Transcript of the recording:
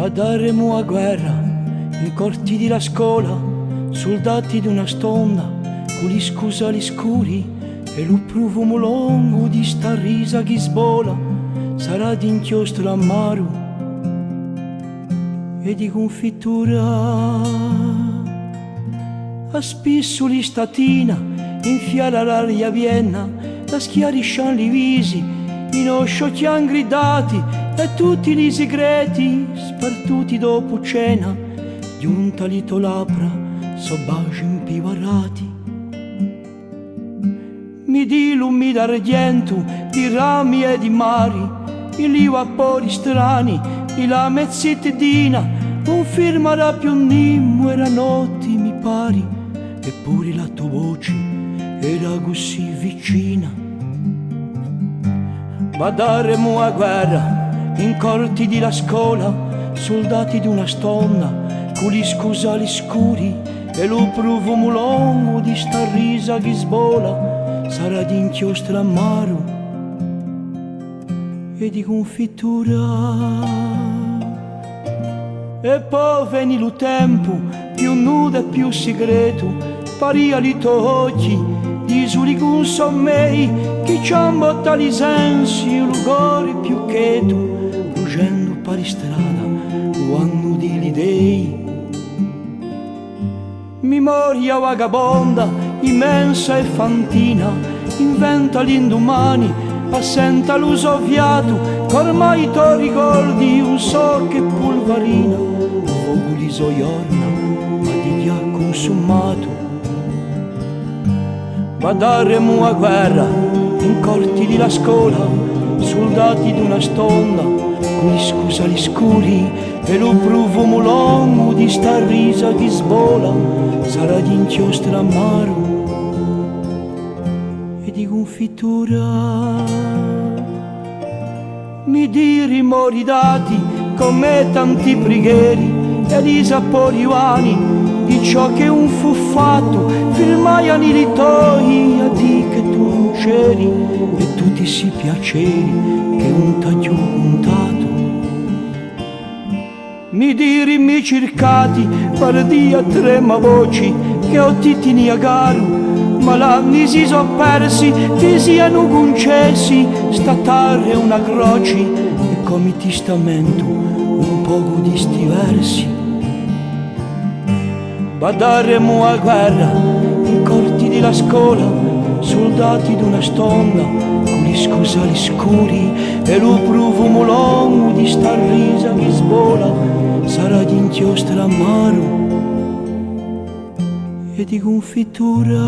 daremo a guerra in corti di la scuola, soldati di una stonda, con gli scusali scuri e lo profumo lungo di sta risa che sbola, sarà di inchiostro amaro e di confittura. A spissoli statina, infiala l'aria vienna, la schiariscian li visi, i nostri chian gridati e tutti i segreti spartuti dopo cena, giunta lito labbra, sobbaci impivarati. Mi di lumi d'argento, di rami e di mari, i vapori strani, i la mezzittadina, non firmerà più nimmo, era notti mi pari, eppure la tua voce era così vicina. Ma daremo a guerra in corti di la scuola, soldati di una stonda, con gli scusali scuri e lo profumo lungo di sta risa che sbola, sarà di inchiostro amaro e di confittura. E poi veni lo tempo più nudo e più segreto, paria li tuoi occhi di soli con sommei che ci han bottato i sensi il luore più cheto, fuggendo per strada quando di li dei. Memoria vagabonda, immensa e fantina, inventa l'indomani, assenta l'uso ovviato, che ormai to ricordi un so che pulvarina, fuoco li soiorna, ma di chi ha consumato. Ma daremo a guerra in corti di la scuola, soldati di una stonda, con gli scusali scuri e lo profumo lungo di sta risa che sbola, sarà di inchiostro amaro e di confittura. Mi diri mori dati come tanti preghieri e di sapori vani di ciò che un fu fatto, firmaiano i ritoi a di che tu non c'eri e tutti si piaceri che un taglio puntato. Mi diri mi cercati per dia trema voci che ho titini a garu, ma l'anni si so persi che siano concessi statare una croci e come testamento un poco di sti versi. Ma daremo a guerra in corti di la scuola, soldati di una stonda, con gli scusali scuri e lo profumo lungo di sta risa che sbola, sarà di inchiostro amaro e di confittura.